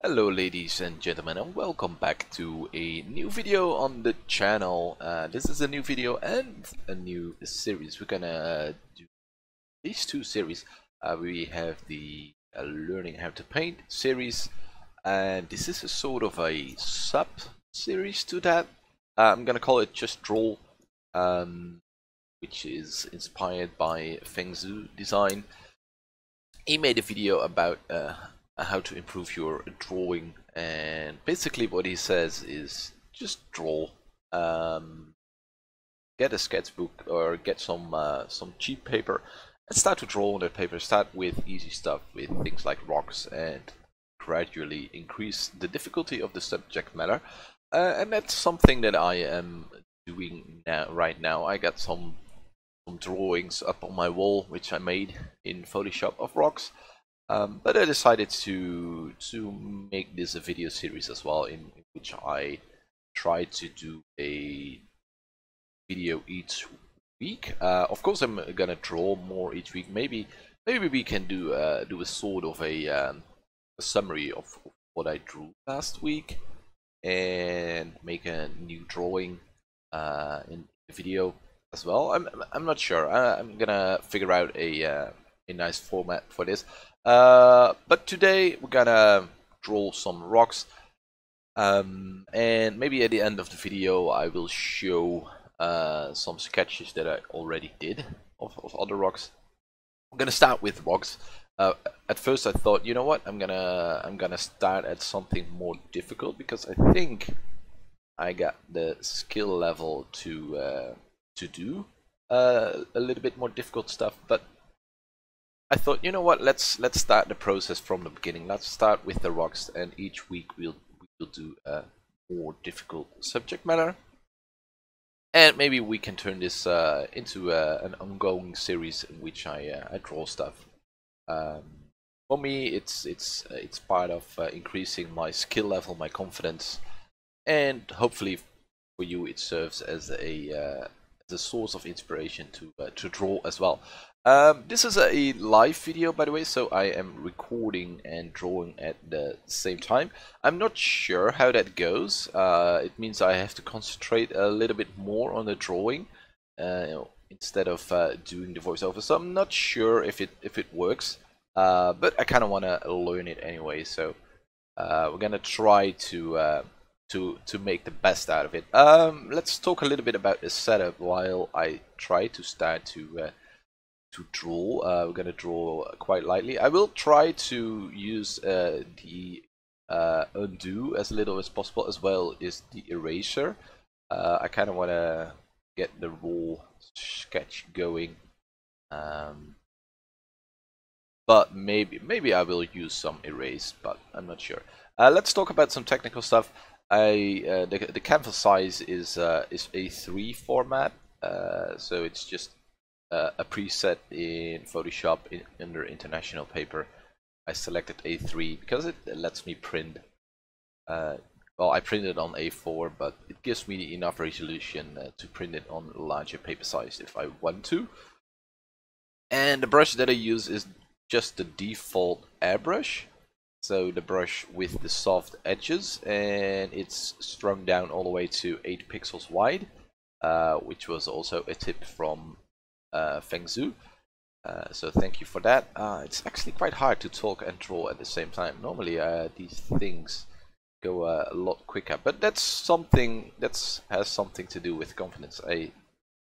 Hello ladies and gentlemen, and welcome back to a new video on the channel. This is a new video and a new series. We're gonna do these two series. We have the learning how to paint series, and this is a sort of a sub series to that. I'm gonna call it just draw, which is inspired by Feng Zhu design. He made a video about how to improve your drawing, and basically what he says is just draw. Get a sketchbook or get some cheap paper and start to draw on that paper. Start with easy stuff, with things like rocks, and gradually increase the difficulty of the subject matter. And that's something that I am doing right now. I got some drawings up on my wall which I made in Photoshop of rocks, but I decided to make this a video series as well, in which I try to do a video each week. Of course, I'm gonna draw more each week. Maybe we can do a sort of a summary of what I drew last week and make a new drawing in the video as well. I'm not sure. I'm gonna figure out a nice format for this. But today we're gonna draw some rocks, and maybe at the end of the video I will show some sketches that I already did of other rocks. I'm gonna start with rocks. At first I thought, you know what, I'm gonna start at something more difficult, because I think I got the skill level to do a little bit more difficult stuff. But I thought, you know what, let's start the process from the beginning. Let's start with the rocks, and each week we'll do a more difficult subject matter, and maybe we can turn this into an ongoing series in which I draw stuff. For me, it's part of increasing my skill level, my confidence, and hopefully for you it serves as a source of inspiration to draw as well. This is a live video, by the way, so I am recording and drawing at the same time. I'm not sure how that goes. It means I have to concentrate a little bit more on the drawing instead of doing the voiceover. So I'm not sure if it works, but I kind of want to learn it anyway. So we're gonna try to make the best out of it. Let's talk a little bit about the setup while I try to start to draw. We're gonna draw quite lightly. I will try to use the undo as little as possible, as well as the eraser. I kind of want to get the raw sketch going, but maybe I will use some erase, but I'm not sure. Let's talk about some technical stuff. The canvas size is A3 format, so it's just a preset in Photoshop under International Paper. I selected A3 because it lets me print. Well, I printed on A4, but it gives me enough resolution to print it on a larger paper size if I want to. And the brush that I use is just the default airbrush. So the brush with the soft edges, and it's strung down all the way to 8 pixels wide, which was also a tip from Feng Zhu. So thank you for that. It's actually quite hard to talk and draw at the same time. Normally these things go a lot quicker, but that's something that has something to do with confidence. I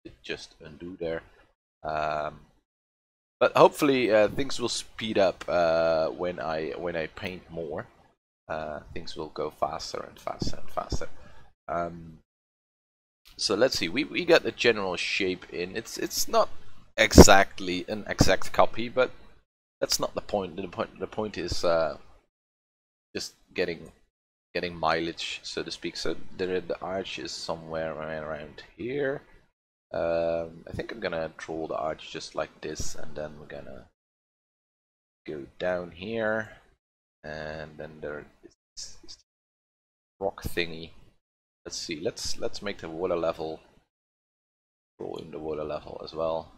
did just undo there. But hopefully things will speed up when I paint more. Things will go faster and faster and faster. So let's see. We got the general shape in. It's not exactly an exact copy, but that's not the point. The point is just getting mileage, so to speak. So the arch is somewhere around here. I think I'm gonna draw the arch just like this, and then we're gonna go down here, and then there is this rock thingy. Let's see. Let's make the water level. Draw in the water level as well.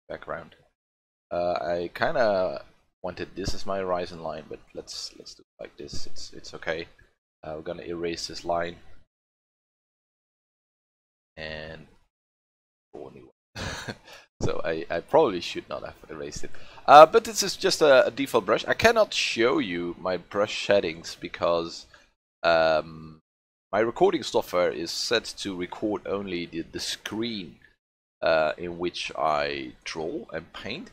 Background. I kind of wanted this as my horizon line, but let's do it like this. It's okay. We're gonna erase this line and draw a new one. So I probably should not have erased it. But this is just a default brush. I cannot show you my brush settings because my recording software is set to record only the screen in which I draw and paint.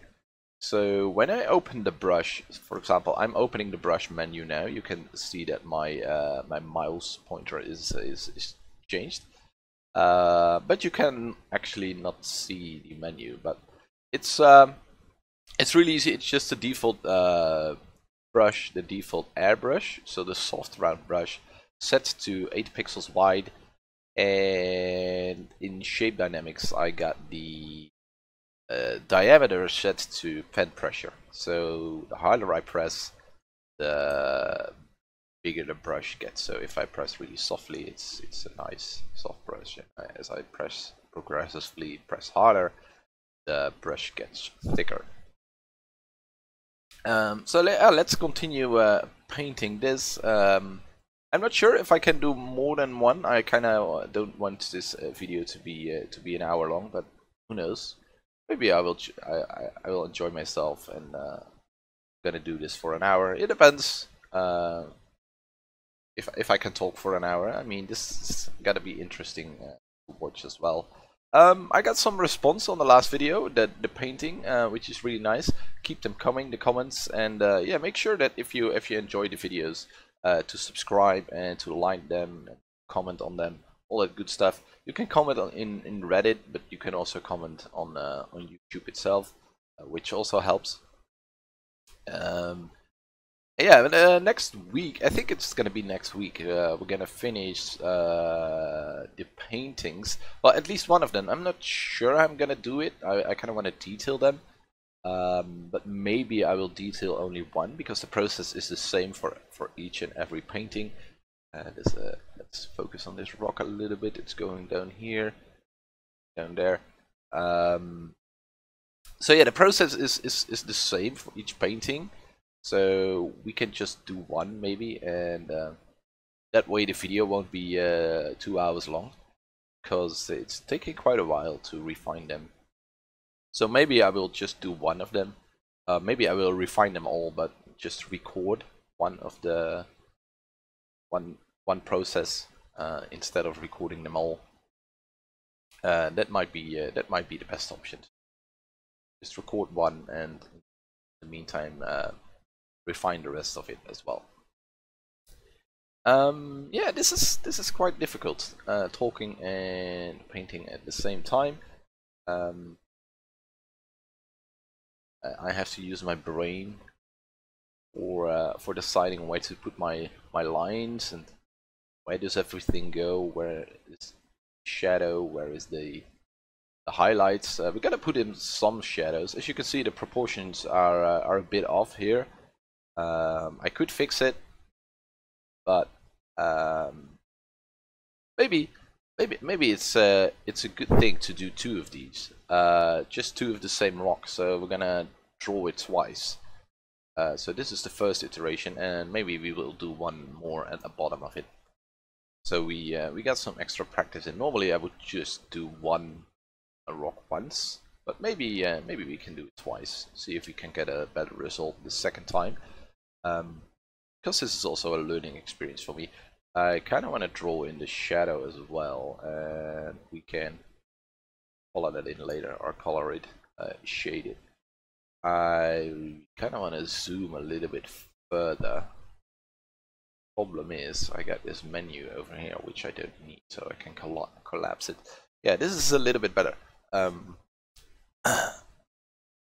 So when I open the brush, for example, I'm opening the brush menu now. You can see that my my mouse pointer is changed, but you can actually not see the menu. But it's really easy. It's just the default brush, the default airbrush. So the soft round brush set to 8 pixels wide, and in shape dynamics I got the diameter set to pen pressure. So the harder I press, the bigger the brush gets. So if I press really softly, it's a nice soft brush. As I progressively press harder, the brush gets thicker. So let's continue painting this. I'm not sure if I can do more than one. I kind of don't want this video to be an hour long, but who knows? Maybe I will enjoy myself and gonna do this for an hour. It depends if I can talk for an hour. I mean, this is gotta be interesting to watch as well. I got some response on the last video, the painting, which is really nice. Keep them coming, the comments, and yeah, make sure that if you enjoy the videos, to subscribe and to like them, and comment on them, all that good stuff. You can comment on in Reddit, but you can also comment on YouTube itself, which also helps. Yeah, but, next week, I think it's gonna be next week. We're gonna finish the paintings. Well, at least one of them. I'm not sure I'm gonna do it. I kind of want to detail them, but maybe I will detail only one because the process is the same for each and every painting. Let's focus on this rock a little bit. It's going down here, down there. So yeah, the process is the same for each painting. So we can just do one maybe, and that way the video won't be 2 hours long, because it's taking quite a while to refine them. So maybe I will just do one of them. Maybe I will refine them all, but just record one of the one process instead of recording them all. That might be the best option. Just record one, and in the meantime refine the rest of it as well. Yeah, this is quite difficult, talking and painting at the same time. I have to use my brain for deciding where to put my lines, and where does everything go, where is shadow, where is the highlights. We gotta put in some shadows. As you can see, the proportions are a bit off here. I could fix it, but maybe it's a good thing to do 2 of these, just 2 of the same rock. So we're gonna draw it twice. So this is the first iteration, and maybe we will do one more at the bottom of it. So we got some extra practice. And normally I would just do a rock once, but maybe we can do it twice. See if we can get a better result the second time. Because this is also a learning experience for me. I kind of want to draw in the shadow as well, and we can color that in later, or color it, shade it. I kind of want to zoom a little bit further. Problem is, I got this menu over here which I don't need, so I can collapse it. Yeah, this is a little bit better.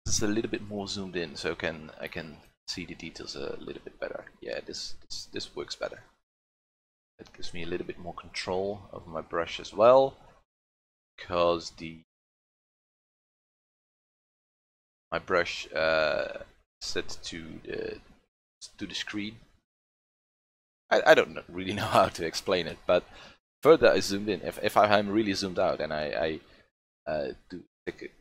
This is a little bit more zoomed in, so I can see the details a little bit better. Yeah, this works better. It gives me a little bit more control over my brush as well, because my brush set to the screen. I don't really know how to explain it, but further I zoomed in, if I'm really zoomed out and I do take it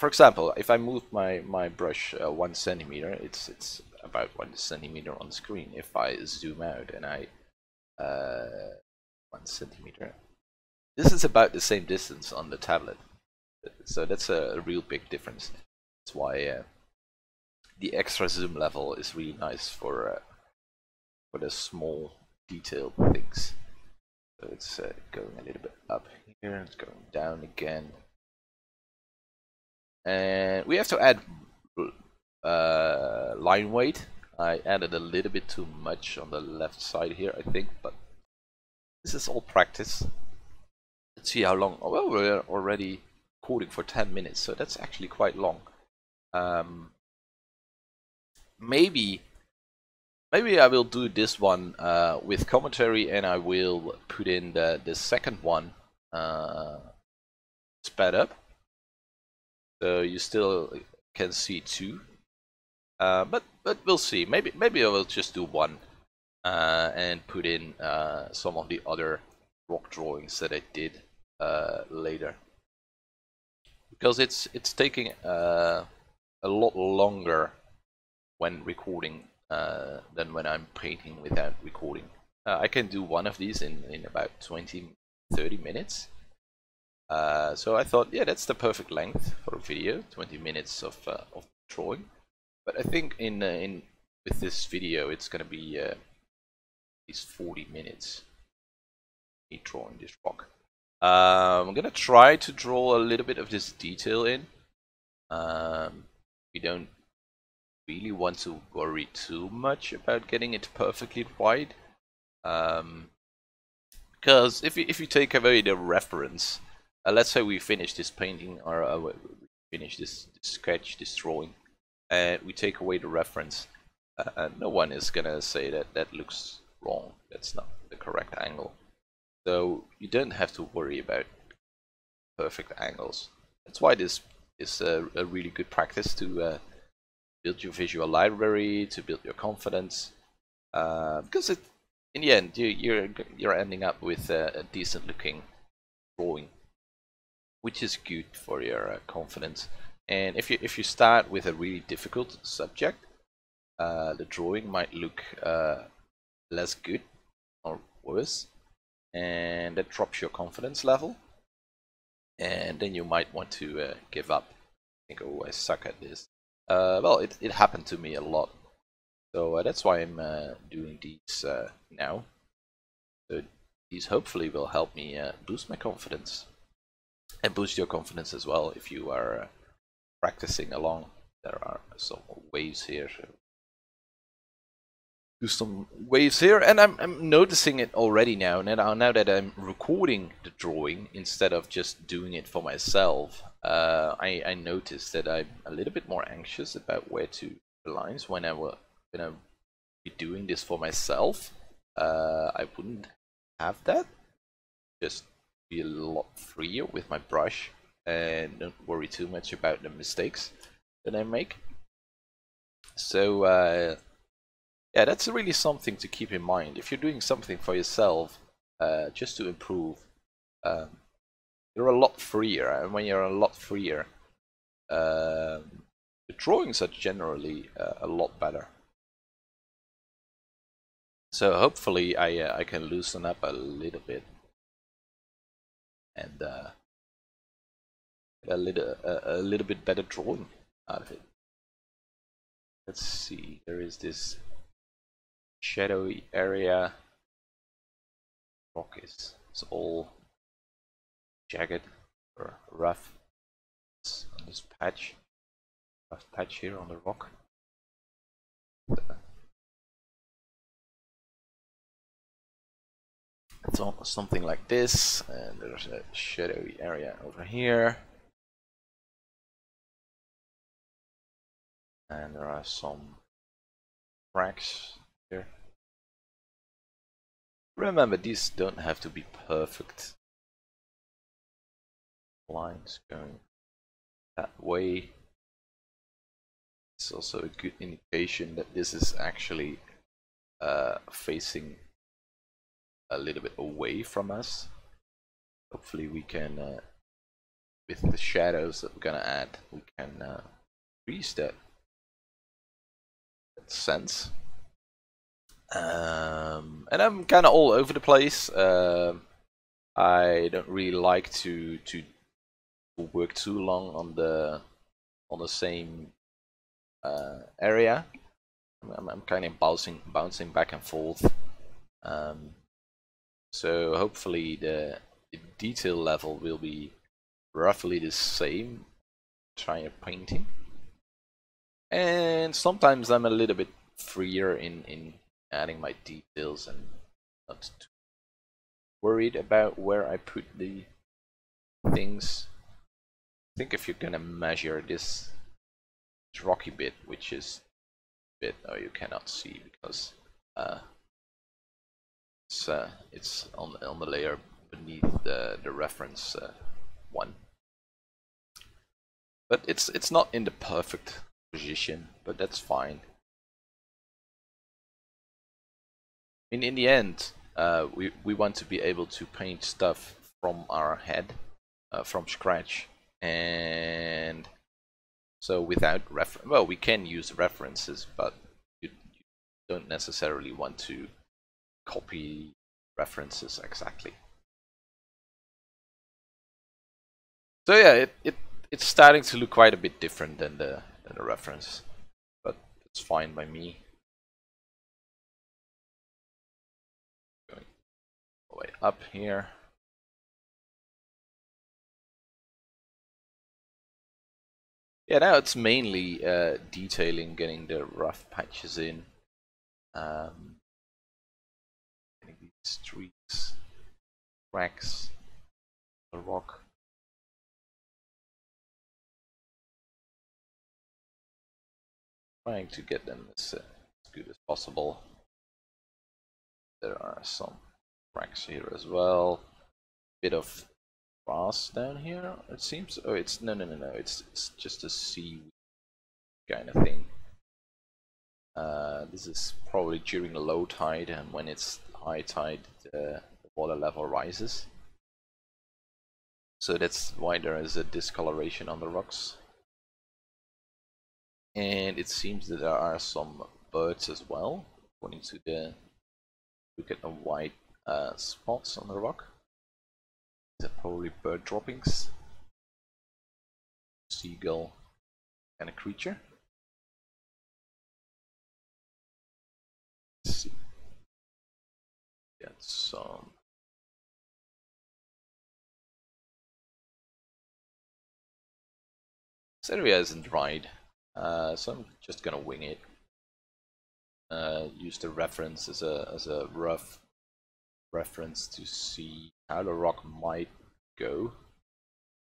for example, if I move my brush 1 centimeter, it's about 1 centimeter on the screen. If I zoom out and I 1 centimeter, this is about the same distance on the tablet. So that's a real big difference. That's why the extra zoom level is really nice for the small detailed things. So it's going a little bit up here, it's going down again. And we have to add line weight. I added a little bit too much on the left side here, I think, but this is all practice. Let's see how long. Oh, well, we're already recording for 10 minutes, so that's actually quite long. Maybe I will do this one with commentary, and I will put in the second one sped up, so you still can see two. But we'll see. Maybe I will just do one and put in some of the other rock drawings that I did later, because it's taking a lot longer when recording than when I'm painting without recording. I can do one of these in about 20-30 minutes. So I thought, yeah, that's the perfect length for a video, 20 minutes of drawing. But I think with this video, it's gonna be at least 40 minutes me drawing this rock. I'm gonna try to draw a little bit of this detail in. We don't really want to worry too much about getting it perfectly right, because if you take away the reference, let's say we finish this painting or we finish this sketch, this drawing, and we take away the reference, no one is gonna say that looks wrong, that's not the correct angle. So you don't have to worry about perfect angles. That's why this is a really good practice to build your visual library, to build your confidence, because in the end you're ending up with a decent looking drawing, which is good for your confidence. And if you start with a really difficult subject, the drawing might look less good or worse, and that drops your confidence level, and then you might want to give up. Think, oh, I suck at this. Well, it happened to me a lot, so that's why I'm doing these now. So these hopefully will help me boost my confidence, and boost your confidence as well if you are practicing along. There are some waves here, so do some waves here, and I'm noticing it already now that I'm recording the drawing instead of just doing it for myself. I noticed that I'm a little bit more anxious about where to the lines when I be doing this for myself. I wouldn't have that. Just be a lot freer with my brush and don't worry too much about the mistakes that I make. So yeah, that's really something to keep in mind. If you're doing something for yourself, just to improve, you're a lot freer, and when you're a lot freer, the drawings are generally a lot better. So hopefully I can loosen up a little bit and get a little bit better drawing out of it. Let's see, there is this shadowy area. Rock is all jagged or rough. It's on this patch, rough patch here on the rock. It's almost something like this, and there's a shadowy area over here, and there are some cracks here. Remember, these don't have to be perfect lines going that way. It's also a good indication that this is actually facing a little bit away from us. Hopefully we can with the shadows that we're gonna add, we can increase that sense. And I'm kind of all over the place. I don't really like to work too long on the same area. I'm kind of bouncing back and forth. So hopefully the detail level will be roughly the same. Trying painting, and sometimes I'm a little bit freer in adding my details and not too worried about where I put the things. I think if you're gonna measure this rocky bit, which is a bit, oh, you cannot see because it's on the layer beneath the reference one. But it's not in the perfect position, but that's fine. In the end, we want to be able to paint stuff from our head, from scratch, and so without well, we can use references, but you don't necessarily want to copy references exactly. So yeah, it's starting to look quite a bit different than the reference, but it's fine by me. Going all the way up here. Yeah, now it's mainly detailing, getting the rough patches in, getting these streaks, cracks, the rock. Trying to get them as good as possible. There are some cracks here as well. Bit of grass down here. It seems. Oh, it's no. It's just a sea kind of thing. This is probably during low tide, and when it's high tide, the water level rises. So that's why there is a discoloration on the rocks. And it seems that there are some birds as well, according to the look at the white spots on the rock. These are probably bird droppings. Seagull kind of creature. Let's see. Get some. This area isn't dried, so I'm just gonna wing it. Use the reference as a rough reference to see how the rock might go,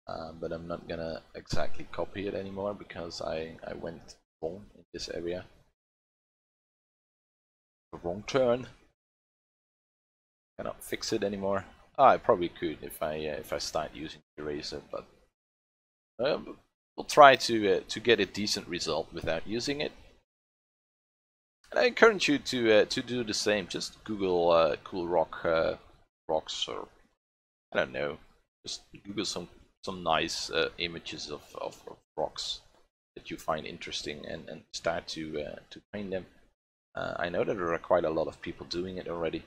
but I'm not gonna exactly copy it anymore because I went wrong in this area. The wrong turn. Cannot fix it anymore. I probably could if I start using the eraser, but we'll try to get a decent result without using it. And I encourage you to do the same. Just Google cool rocks, or I don't know. Just Google some nice images of rocks that you find interesting, and start to paint them. I know that there are quite a lot of people doing it already,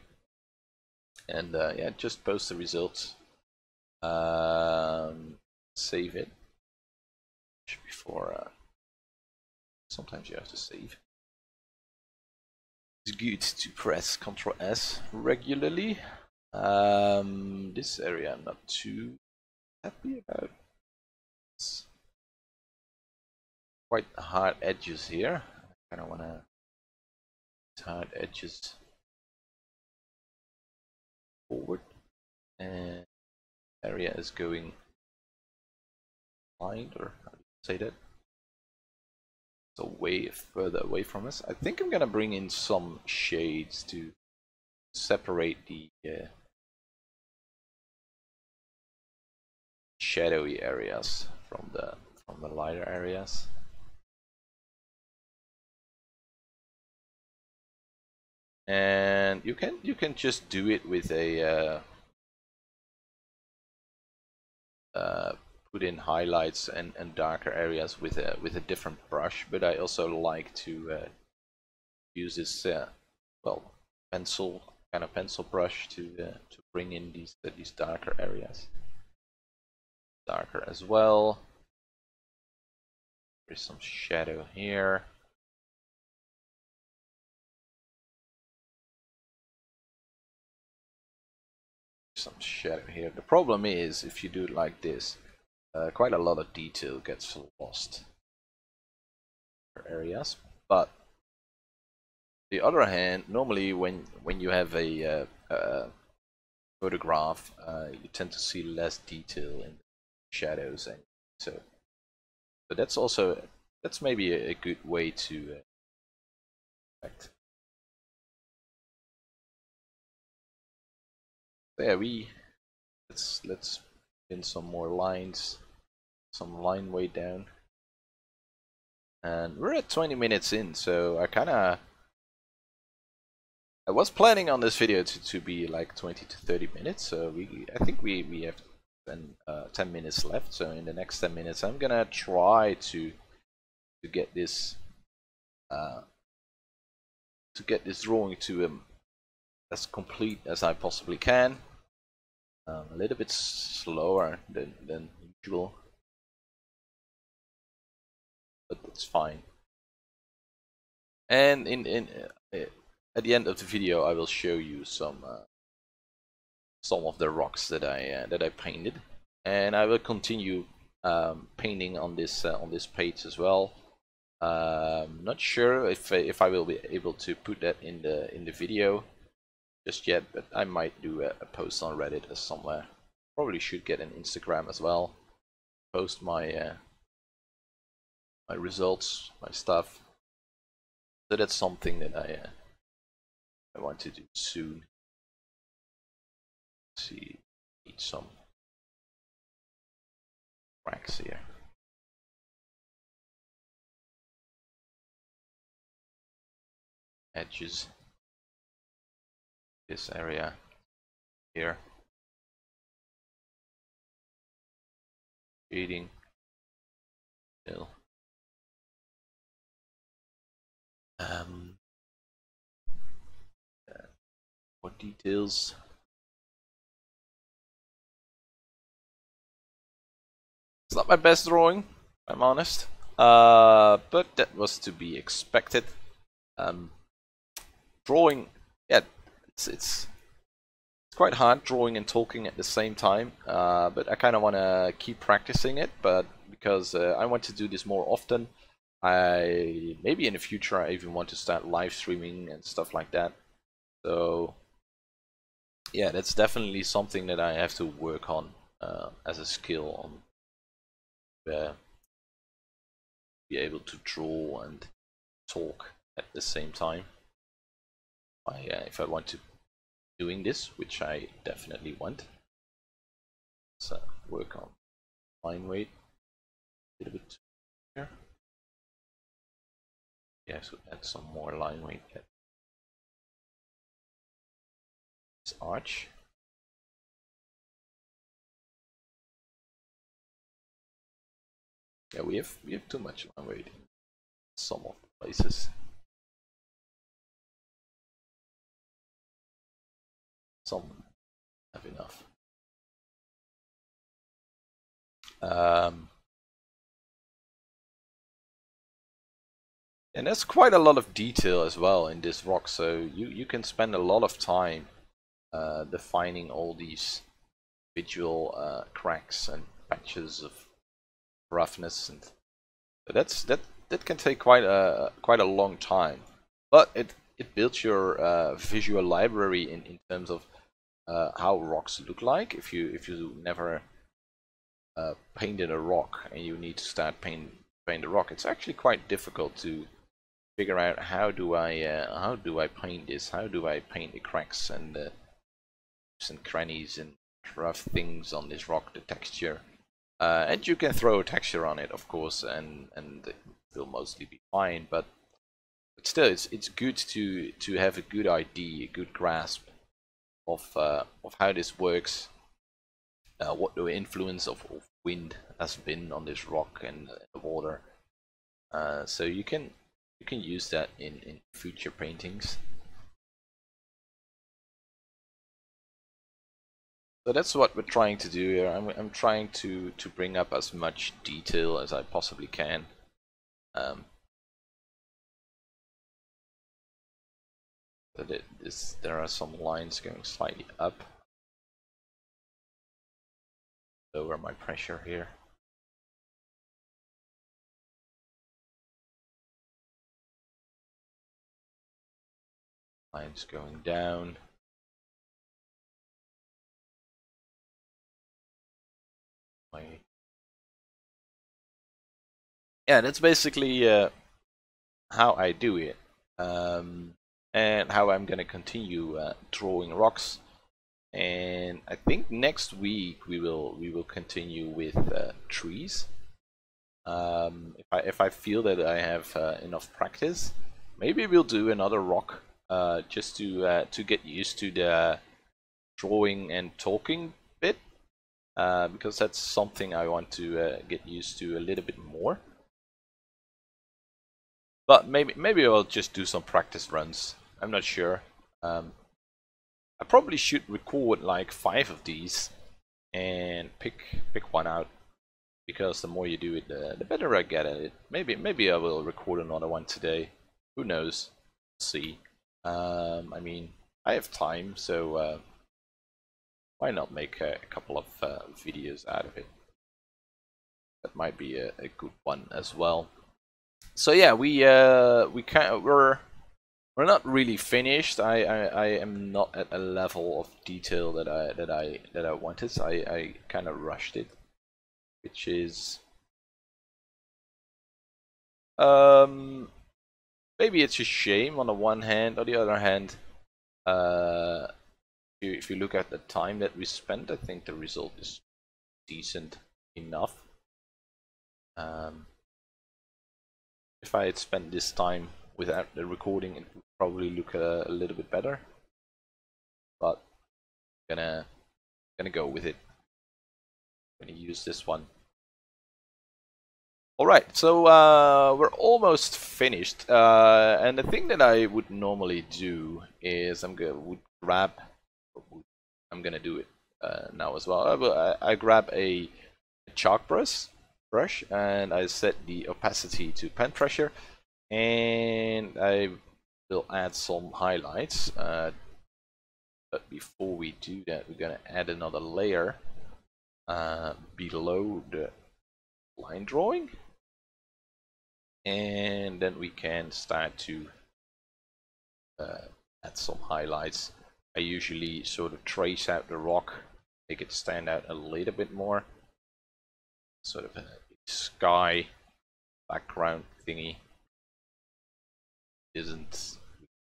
and yeah, just post the results. Save it before. Sometimes you have to save. It's good to press Ctrl S regularly. This area I'm not too happy about. It's quite hard edges here. I kind of want to hard edges forward, and area is going blind, or how do you say that? So way further away from us. I think I'm gonna bring in some shades to separate the shadowy areas from the lighter areas. And you can just do it with a put in highlights and darker areas with a different brush, but I also like to use this well, pencil brush to bring in these darker areas. Darker as well. There's some shadow here. Some shadow here. The problem is, if you do it like this, quite a lot of detail gets lost for areas. But on the other hand, normally when you have a photograph, you tend to see less detail in shadows, and so that's maybe a good way to act. There let's in some more lines, some line weight down, and we're at 20 minutes in, so I was planning on this video to be like 20 to 30 minutes, so I think we have 10 minutes left. So in the next 10 minutes, I'm gonna try to get this drawing to as complete as I possibly can. A little bit slower than usual, but that's fine. And at the end of the video, I will show you some of the rocks that I painted, and I will continue painting on this page as well. Not sure if I will be able to put that in the video just yet, but I might do a post on Reddit or somewhere. Probably should get an Instagram as well. Post my my results, my stuff. So that's something that I want to do soon. Let's see, need some cracks here. Edges. This area here. Shading. Still. More details. It's not my best drawing, if I'm honest, but that was to be expected. Drawing, yeah, it's quite hard drawing and talking at the same time, but I kind of want to keep practicing it, but because I want to do this more often, maybe in the future I even want to start live streaming and stuff like that. So yeah, that's definitely something that I have to work on as a skill, on be able to draw and talk at the same time. If I want to doing this, which I definitely want. So work on line weight a little bit here. Yeah, so add some more line weight at this arch. Yeah, we have too much line weight in some of the places. Some have enough. And there's quite a lot of detail as well in this rock, so you can spend a lot of time defining all these individual cracks and patches of roughness, and that can take quite a long time, but it builds your visual library in terms of how rocks look like. If you never painted a rock and you need to start paint the rock, it's actually quite difficult to figure out how do I paint this, how do I paint the cracks and crannies and rough things on this rock, the texture. And you can throw a texture on it, of course, and it will mostly be fine. But still, it's good to have a good idea, a good grasp of how this works, what the influence of wind has been on this rock and the water. So you can use that in future paintings. So that's what we're trying to do here. I'm trying to bring up as much detail as I possibly can. But there are some lines going slightly up. Lower my pressure here. Lines going down. Yeah, that's basically how I do it, and how I'm gonna continue drawing rocks. And I think next week we will continue with trees. If I feel that I have enough practice, maybe we'll do another rock, just to get used to the drawing and talking bit, because that's something I want to get used to a little bit more. But maybe I'll just do some practice runs. I'm not sure. I probably should record like 5 of these and pick one out, because the more you do it, the better I get at it. Maybe I will record another one today. Who knows? See. I mean, I have time, so why not make a couple of videos out of it? That might be a good one as well. So yeah, we're not really finished. I am not at a level of detail that I wanted. I kind of rushed it, which is maybe it's a shame on the one hand. On the other hand, if you look at the time that we spent, I think the result is decent enough. If I had spent this time without the recording, it would probably look a little bit better. But gonna go with it. Gonna use this one. Alright, so we're almost finished. And the thing that I would normally do is I'm gonna do it now as well. I grab a chalk brush, and I set the opacity to pen pressure, and I will add some highlights. But before we do that, we're gonna add another layer below the line drawing, and then we can start to add some highlights. I usually sort of trace out the rock, make it stand out a little bit more, sort of a sky background thingy. Isn't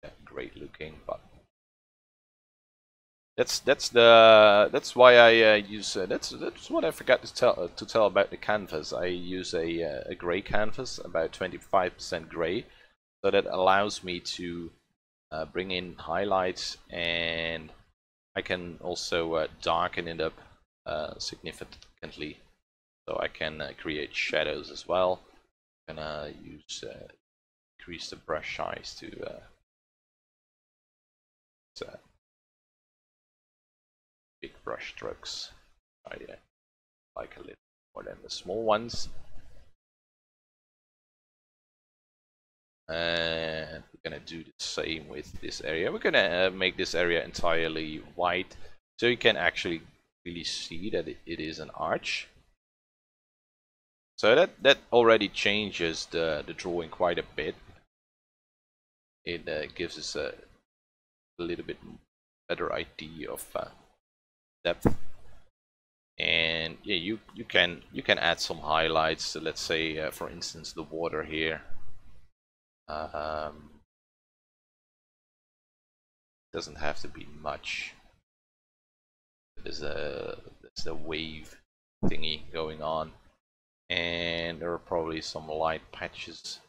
that great looking, but that's why I use that's what I forgot to tell about the canvas. I use a gray canvas, about 25% gray, so that allows me to bring in highlights, and I can also darken it up significantly, so I can create shadows as well. I'm gonna use increase the brush size to big brush strokes. I like a little more than the small ones. And we're gonna do the same with this area. We're gonna make this area entirely white, so you can actually really see that it is an arch. So that already changes the drawing quite a bit. It gives us a little bit better idea of depth. And yeah, you can add some highlights. So let's say for instance the water here. Doesn't have to be much. There's a wave thingy going on, and there are probably some light patches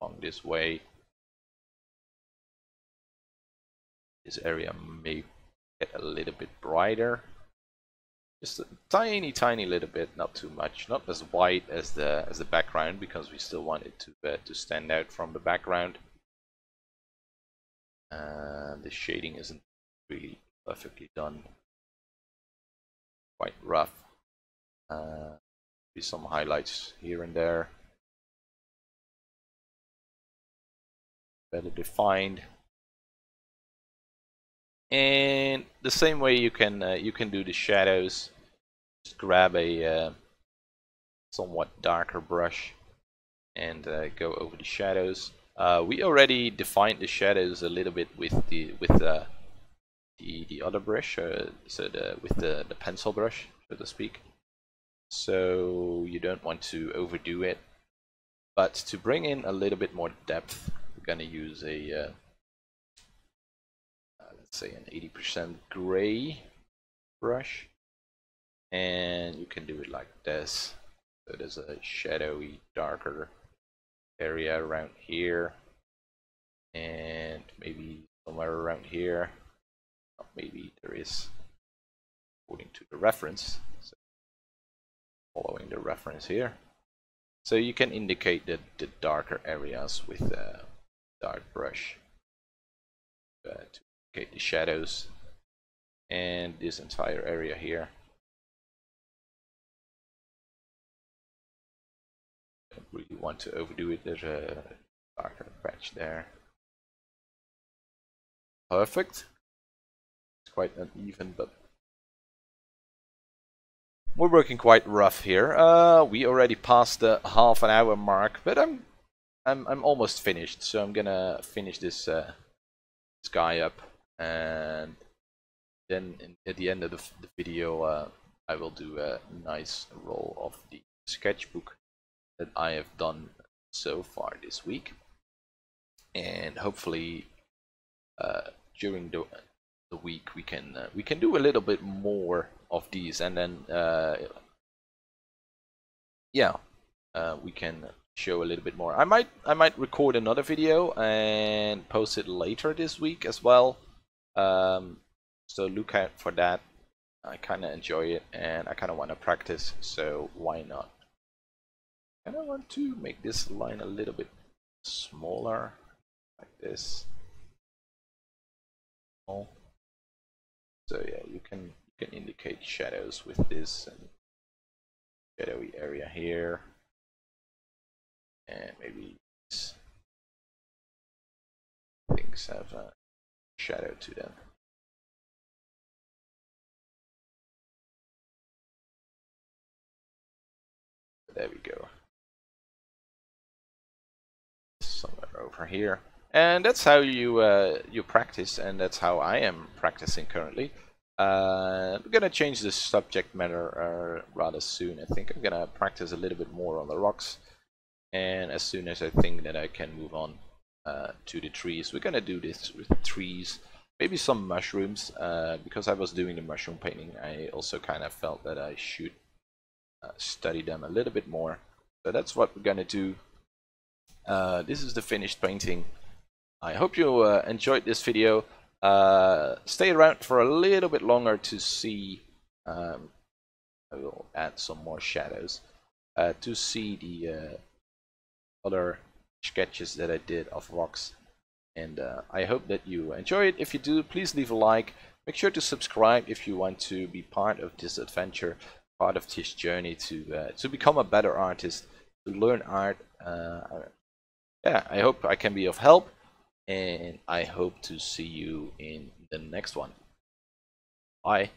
along this way. This area may get a little bit brighter, Just a tiny little bit, not too much, not as white as the background, because we still want it to stand out from the background. The shading isn't really perfectly done, quite rough. Some highlights here and there, better defined. And the same way you can do the shadows. Just grab a somewhat darker brush and go over the shadows. We already defined the shadows a little bit with the other brush, with the pencil brush, so to speak. So you don't want to overdo it. But to bring in a little bit more depth, we're gonna use a let's say an 80% gray brush, and you can do it like this. So there's a shadowy, darker area around here, and maybe somewhere around here. Maybe there is, according to the reference. So following the reference here, so you can indicate the darker areas with a dark brush to indicate the shadows, and this entire area here. Don't really want to overdo it. There's a darker patch there. Perfect. It's quite uneven, but we're working quite rough here. We already passed the half an hour mark, but I'm almost finished. So I'm gonna finish this this guy up, and then at the end of the video, I will do a nice roll of the sketchbook that I have done so far this week, and hopefully during the week we can do a little bit more of these, and then we can show a little bit more. I might record another video and post it later this week as well, so look out for that. I kind of enjoy it, and I kind of want to practice, so why not? And I want to make this line a little bit smaller, like this. So yeah, you can indicate shadows with this, and shadowy area here, and maybe things have a shadow to them. There we go. Somewhere over here, and that's how you you practice, and that's how I am practicing currently. We're gonna change the subject matter rather soon. I think I'm gonna practice a little bit more on the rocks, and as soon as I think that I can move on to the trees, we're gonna do this with trees, maybe some mushrooms, because I was doing the mushroom painting. I also kind of felt that I should study them a little bit more, so that's what we're gonna do. This is the finished painting. I hope you enjoyed this video. Stay around for a little bit longer to see. I will add some more shadows to see the other sketches that I did of rocks, and I hope that you enjoy it. If you do, please leave a like. Make sure to subscribe if you want to be part of this adventure, part of this journey to become a better artist, to learn art. Yeah, I hope I can be of help, and I hope to see you in the next one. Bye.